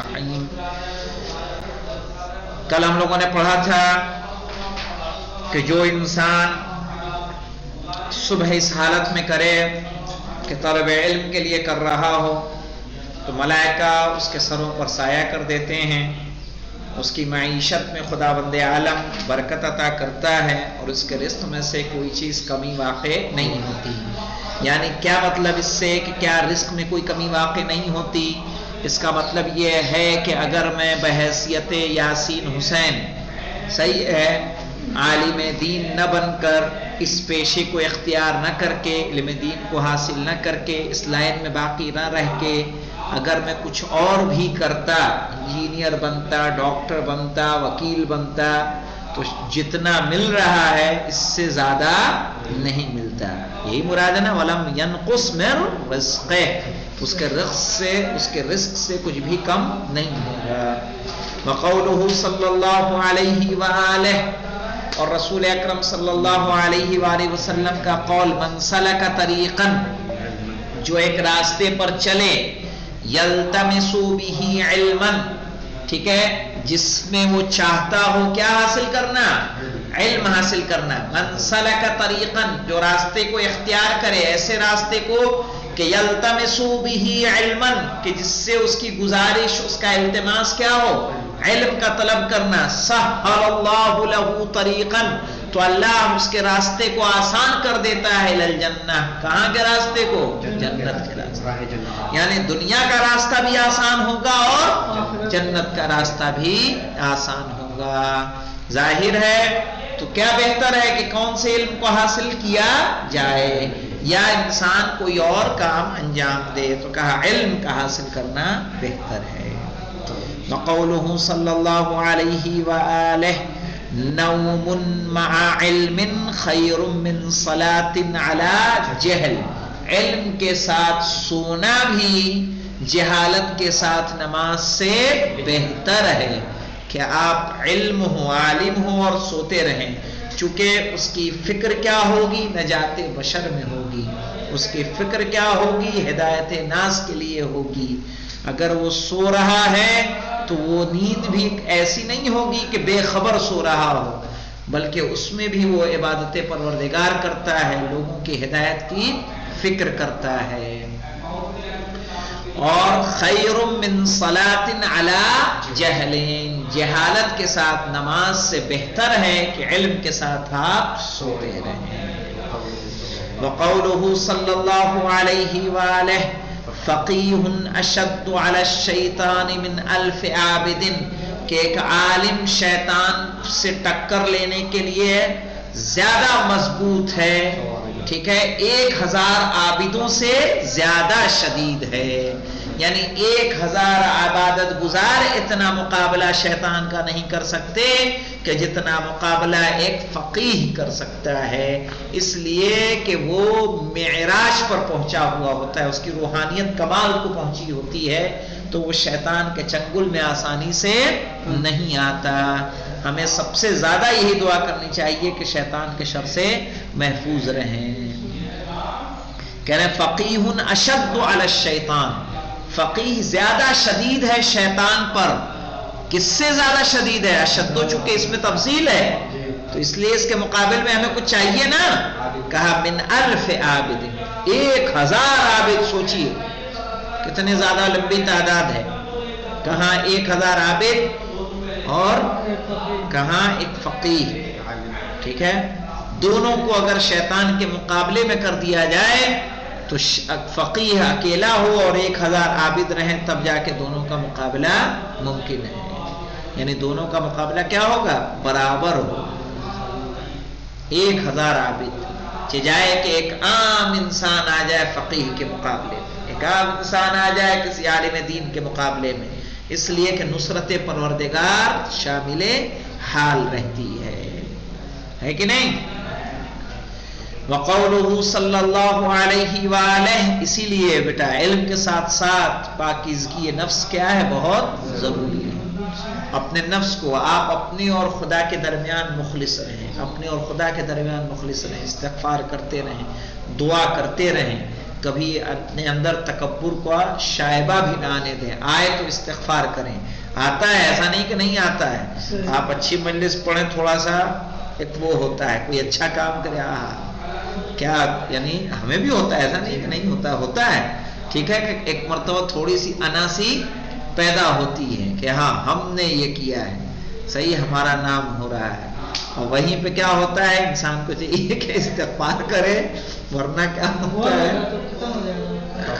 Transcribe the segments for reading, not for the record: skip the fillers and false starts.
الرحیم. کل ہم لوگوں نے پڑھا تھا کہ جو انسان صبح اس حالت میں کرے کہ طلب علم کے لیے کر رہا ہو تو ملائکہ اس کے سروں پر سایہ کر دیتے ہیں، اس کی معیشت میں خداوند عالم برکت عطا کرتا ہے اور اس کے رزق میں سے کوئی چیز کمی واقع نہیں ہوتی. یعنی کیا مطلب اس سے کہ کیا رزق میں کوئی کمی واقع نہیں ہوتی؟ اس کا مطلب یہ ہے کہ اگر میں بحیثیت یاسین حسین صحیح ہے عالم دین نہ بن کر، اس پیشے کو اختیار نہ کر کے، علم دین کو حاصل نہ کر کے، اس لائن میں باقی نہ رہ کے اگر میں کچھ اور بھی کرتا، انجینئر بنتا، ڈاکٹر بنتا، وکیل بنتا، تو جتنا مل رہا ہے اس سے زیادہ نہیں ملتا. یہی مراد ہے نا وَلَمْ يَنْقُصْ مِنْ رِزْقِهِ، اس کے رزق سے کچھ بھی کم نہیں ہوگا. وَقَوْلُهُ صلی اللہ علیہ وآلہ، اور رسول اکرم صلی اللہ علیہ وآلہ وسلم کا قول، من سلک طریقا، جو ایک راستے پر چلے، یلتمس بہ علما، ٹھیک ہے، جس میں وہ چاہتا ہو کیا حاصل کرنا؟ علم حاصل کرنا. من سلک طریقا، جو راستے کو اختیار کرے، ایسے راستے کو کہ یلتمس بہ علما، کہ جس سے اس کی گزارش، اس کا التماس کیا ہو؟ علم کا طلب کرنا. سہل اللہ لہ طریقا، تو اللہ اس کے راستے کو آسان کر دیتا ہے. الجنہ، کہاں کے راستے کو؟ جنت کے راستے. یعنی دنیا کا راستہ بھی آسان ہوگا اور جنت کا راستہ بھی آسان ہوگا. ظاہر ہے تو کیا بہتر ہے کہ کون سے علم کو حاصل کیا جائے یا انسان کوئی اور کام انجام دے؟ تو کہا علم کا حاصل کرنا بہتر ہے. وقولہ صلی اللہ علیہ وآلہ، نوم مع علم خیر من صلاة علی جہل، علم کے ساتھ سونا بھی جہالت کے ساتھ نماز سے بہتر ہے. کہ آپ علم ہو، عالم ہو اور سوتے رہیں، چونکہ اس کی فکر کیا ہوگی؟ نجات بشر میں ہوگی. اس کی فکر کیا ہوگی؟ ہدایت ناس کے لیے ہوگی. اگر وہ سو رہا ہے تو وہ نیند بھی ایسی نہیں ہوگی کہ بے خبر سو رہا ہو، بلکہ اس میں بھی وہ عبادت پروردگار کرتا ہے، لوگوں کی ہدایت کی فکر کرتا ہے. اور خیر من صلاة علی جہل، جہالت کے ساتھ نماز سے بہتر ہے کہ علم کے ساتھ آپ سوتے رہیں. وقولہ صلی اللہ علیہ وآلہ، فقیہ اشد علی الشیطان من الف عابد، کہ ایک عالم شیطان سے ٹکر لینے کے لیے زیادہ مضبوط ہے، ٹھیک ہے، 1000 عابدوں سے زیادہ شدید ہے. یعنی 1000 عبادت گزار اتنا مقابلہ شیطان کا نہیں کر سکتے کہ جتنا مقابلہ ایک فقیہ کر سکتا ہے. اس لیے کہ وہ معراج پر پہنچا ہوا ہوتا ہے، اس کی روحانیت کمال کو پہنچی ہوتی ہے، تو وہ شیطان کے چنگل میں آسانی سے نہیں آتا. ہمیں سب سے زیادہ یہی دعا کرنی چاہیے کہ شیطان کے شر سے محفوظ رہیں. کہہ رہے ہیں فقیہ اشد علی الشیطان، فقیہ زیادہ شدید ہے شیطان پر. کس سے زیادہ شدید ہے؟ اشد، چونکہ اس میں تفصیل ہے تو اس لیے اس کے مقابل میں ہمیں کچھ چاہیے نا. کہا من الف عابد، 1000 عابد. سوچیے کتنے زیادہ لمبی تعداد ہے. کہاں 1000 عابد اور کہاں ایک فقیہ، ٹھیک ہے. دونوں کو اگر شیطان کے مقابلے میں کر دیا جائے تو فقیہ اکیلا ہو اور 1000 عابد رہیں، تب جا کے دونوں کا مقابلہ ممکن ہے. یعنی دونوں کا مقابلہ کیا ہوگا؟ برابر ہو. 1000 عابد جائے کہ ایک عام انسان آ جائے فقیہ کے مقابلے میں، ایک عام انسان آ جائے کسی عالم دین کے مقابلے میں، اس لیے کہ نصرت پروردگار شامل حال رہتی ہے کہ نہیں. وقولہ صلی اللہ علیہ وآلہ، اسی لیے بیٹا علم کے ساتھ ساتھ پاکیزگی نفس کیا ہے؟ بہت ضروری ہے. اپنے نفس کو آپ اپنے اور خدا کے درمیان مخلص رہیں، اپنے اور خدا کے درمیان مخلص رہیں، استغفار کرتے رہیں، دعا کرتے رہیں. کبھی اپنے اندر تکبر کا شائبہ بھی نہ آنے دیں. آئے تو استغفار کریں. آتا ہے، ایسا نہیں کہ نہیں آتا ہے. آپ اچھی مجلس پڑھیں، تھوڑا سا ایک وہ ہوتا ہے، کوئی اچھا کام کرے کیا، یعنی ہمیں بھی ہوتا ہے، ایسا نہیں کہ نہیں ہوتا، ہوتا ہے. ٹھیک ہے کہ ایک مرتبہ تھوڑی سی اناسی پیدا ہوتی ہے کہ ہاں ہم نے یہ کیا ہے، صحیح، ہمارا نام ہو رہا ہے. اور وہیں پہ کیا ہوتا ہے، انسان کو چاہیے کہ استغفار کرے، ورنہ کیا ہوتا ہے،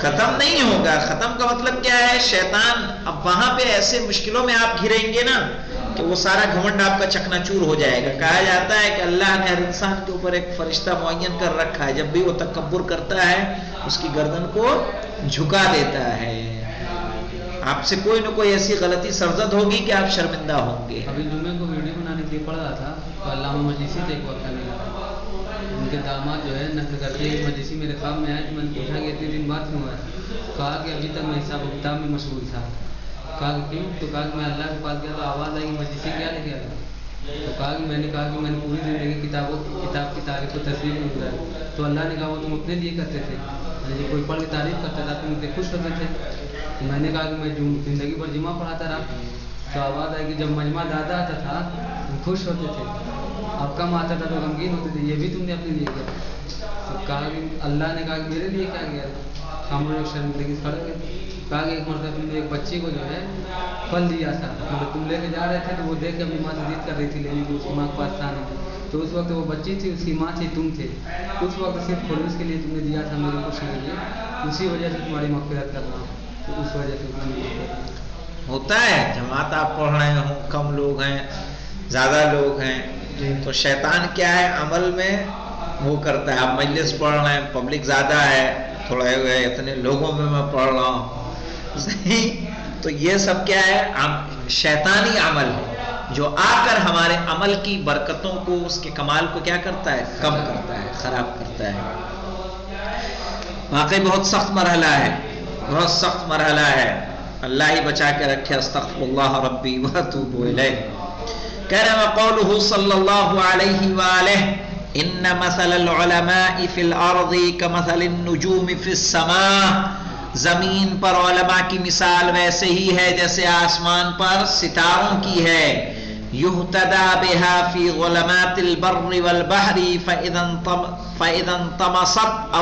ختم نہیں ہوگا. ختم کا مطلب کیا ہے، شیطان اب وہاں پہ ایسے مشکلوں میں آپ گھریں گے نا کہ وہ سارا گھمنڈ آپ کا چکنا چور ہو جائے گا. کہا جاتا ہے کہ اللہ نے ہر انسان کے اوپر ایک فرشتہ معین کر رکھا ہے، جب بھی وہ تکبر کرتا ہے اس کی گردن کو جھکا دیتا ہے. آپ سے کوئی نہ کوئی ایسی غلطی سرزد ہوگی کہ آپ شرمندہ ہوں گے. ابھی جمعے کو ویڈیو بنانے کے لیے پڑھ رہا تھا تو علامہ مجلسی تھے ایک وقت میں، ان کے داماد جو ہے نقل کرتے ہیں، مجلسی میرے خواب میں آئے تو میں نے پوچھا کہ اتنے دن بعد کیوں ہے؟ کہا کہ ابھی تک میں حساب کتاب میں مشغول تھا. کہا کہ کیوں؟ تو کہا کہ میں اللہ کے پاس گیا تو آواز آئی مجلسی کیا لے کے آیا. تو کہا کہ میں نے کہا کہ میں نے پوری زندگی کتاب کی تعریف و تصویر میں گزاری. تو اللہ نے کہا وہ تم اپنے لیے کرتے تھے، یعنی کوئی پڑھ کے تعریف کرتا تھا تم اتنے خوش ہوتے تھے. تو میں نے کہا کہ میں زندگی پر جمعہ پڑھاتا رہا. تو آواز آئی کہ جب مجمع زیادہ آتا تھا تم خوش ہوتے تھے، اب کم آتا تھا تو غمگین ہوتے تھے، یہ بھی تم نے اپنے لیے کیا. تو کہا کہ اللہ نے کہا کہ میرے لیے کیا کیا، ہم لوگ شرمندگی سے کھڑے گئے. کہا کہ ایک مرتبہ تم نے ایک بچی کو جو ہے پھل دیا تھا، مطلب تم لے کے جا رہے تھے تو وہ دیکھ کے اپنی ماں سے ضد کر رہی تھی لینے کی، اس کی ماں کے پاس تھا نہیں. تو اس وقت وہ بچی تھی، اس کی ماں تھی، تم تھے. اس وقت صرف خلوص کے لیے تم نے دیا تھا میری خوشی کے لیے، اسی وجہ سے تمہاری مغفرت کر رہا ہوں. تو اس وجہ سے ہوتا ہے. جماعت آپ پڑھ رہے ہوں، کم لوگ ہیں زیادہ لوگ ہیں، تو شیطان کیا ہے، عمل میں وہ کرتا ہے. آپ مجلس پڑھ رہے ہیں، پبلک زیادہ ہے، تھوڑا اتنے لوگوں میں میں پڑھ رہا ہوں، صحیح. تو یہ سب کیا ہے، شیطانی عمل ہے جو آ کر ہمارے عمل کی برکتوں کو، اس کے کمال کو کیا کرتا ہے، کم کرتا ہے، خراب کرتا ہے. واقعی بہت سخت مرحلہ ہے، بہت سخت مرحلہ ہے. اللہ ہی بچا کے رکھے. استغفر اللہ ربی واتوب الیہ. کہہ رہے ہیں قولہ صلی اللہ علیہ وآلہ ان مثل العلماء فی الارض کمثل النجوم فی السماء. زمین پر علماء کی مثال ویسے ہی ہے جیسے آسمان پر ستاروں کی ہے. یہتدی بها فی ظلمات البر والبحر فاذا انطمست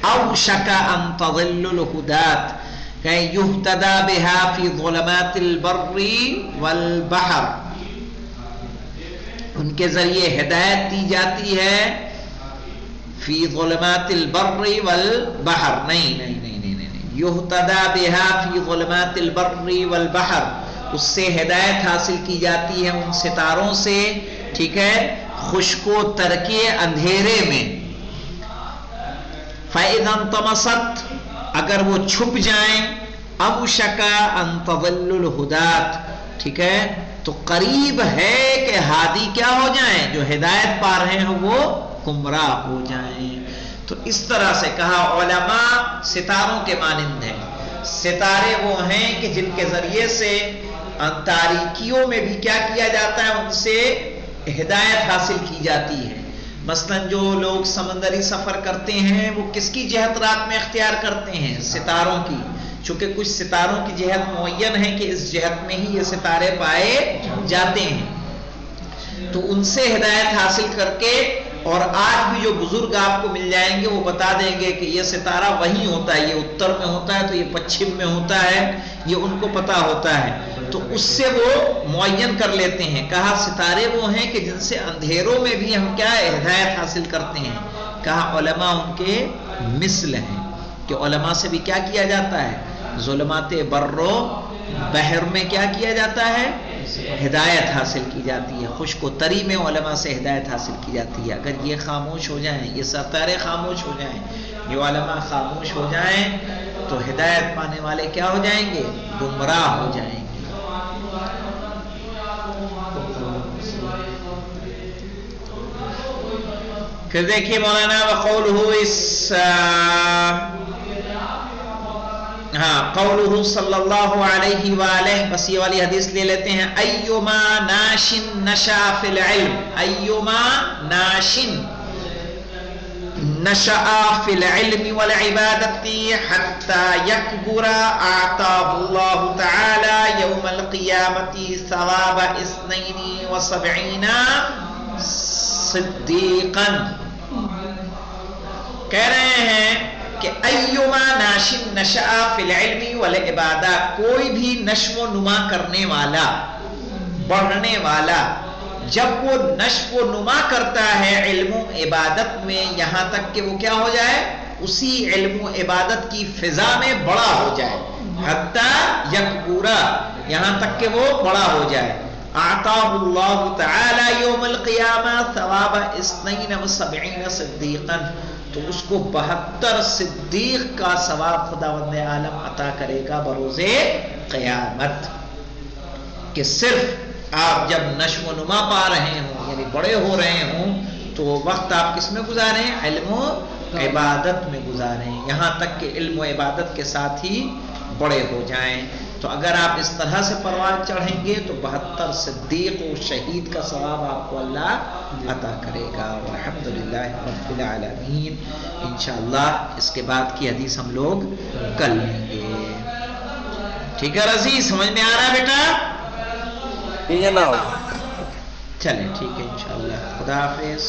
اوشک ان تضل الہدات. کہ یہتدی بها فی ظلمات البر والبحر، ان کے ذریعے ہدایت دی جاتی ہے. فی ظلمات البر والبحر، نہیں، یہتدی بها فی ظلمات البر والبحر، اس سے ہدایت حاصل کی جاتی ہے ان ستاروں سے، ٹھیک ہے، خشک و ترکے اندھیرے میں. فَإِذَا انطَمَسَتْ، اگر وہ چھپ جائیں، اوشک ان تضل الہدات، ٹھیک ہے، تو قریب ہے کہ ہادی کیا ہو جائیں، جو ہدایت پا رہے ہیں وہ گمراہ ہو جائیں. تو اس طرح سے کہا علماء ستاروں کے مانند ہیں. ستارے وہ ہیں کہ جن کے ذریعے سے تاریکیوں میں بھی کیا کیا جاتا ہے، ان سے ہدایت حاصل کی جاتی ہے. مثلا جو لوگ سمندری سفر کرتے ہیں وہ کس کی جہت رات میں اختیار کرتے ہیں، ستاروں کی. چونکہ کچھ ستاروں کی جہت معین ہے کہ اس جہت میں ہی یہ ستارے پائے جاتے ہیں، تو ان سے ہدایت حاصل کر کے. اور آج بھی جو بزرگ آپ کو مل جائیں گے وہ بتا دیں گے کہ یہ ستارہ وہیں ہوتا ہے، یہ اتر میں ہوتا ہے تو یہ پچھم میں ہوتا ہے، یہ ان کو پتا ہوتا ہے. تو اس سے وہ معین کر لیتے ہیں. کہا ستارے وہ ہیں کہ جن سے اندھیروں میں بھی ہم کیا ہدایت حاصل کرتے ہیں. کہا علماء ان کے مثل ہیں، کہ علماء سے بھی کیا کیا جاتا ہے، ظلمات بر و بحر میں کیا کیا جاتا ہے، ہدایت حاصل کی جاتی ہے. خشک و تری میں علماء سے ہدایت حاصل کی جاتی ہے. اگر یہ خاموش ہو جائیں، یہ ستارے خاموش ہو جائیں، یہ علماء خاموش ہو جائیں، تو ہدایت پانے والے کیا ہو جائیں گے، گمراہ ہو جائیں گے. کہ دیکھیے مولانا وقولہ اس قولہ صلی اللہ علیہ وآلہ، بس یہ والی حدیث لے لیتے ہیں. ایما ناشن نشا فی العلم، ایما ناشن نشأ فی العلم والعبادت حتی یکبر اعطاه اللہ تعالی یوم القیامت ثواب 72 صدیقا. کہہ رہے ہیں کہ ایما ناشن نشأ فی العلم والعبادہ، کوئی بھی نشو و نما کرنے والا، بڑھنے والا، جب وہ نشو و نما کرتا ہے علم و عبادت میں، یہاں تک کہ وہ کیا ہو جائے، اسی علم و عبادت کی فضا میں بڑا ہو جائے، حتی یکبورا، یہاں تک کہ وہ بڑا ہو جائے. اعطاہ اللہ تعالی یوم القیامہ ثواب 72 صدیقا، تو اس کو 72 صدیق کا ثواب خداوند عالم عطا کرے گا بروز قیامت. کہ صرف آپ جب نشو و نما پا رہے ہوں، یعنی بڑے ہو رہے ہوں، تو وقت آپ کس میں گزاریں، علم و عبادت میں گزاریں، یہاں تک کہ علم و عبادت کے ساتھ ہی بڑے ہو جائیں. تو اگر آپ اس طرح سے پرواز چڑھیں گے تو 72 صدیق و شہید کا ثواب آپ کو اللہ عطا کرے گا. والحمدللہ رب العالمین. انشاءاللہ اس کے بعد کی حدیث ہم لوگ کر لیں گے. ٹھیک ہے رضی، سمجھ میں آ رہا ہے بیٹا؟ چلیں ٹھیک ہے انشاءاللہ. خدا حافظ.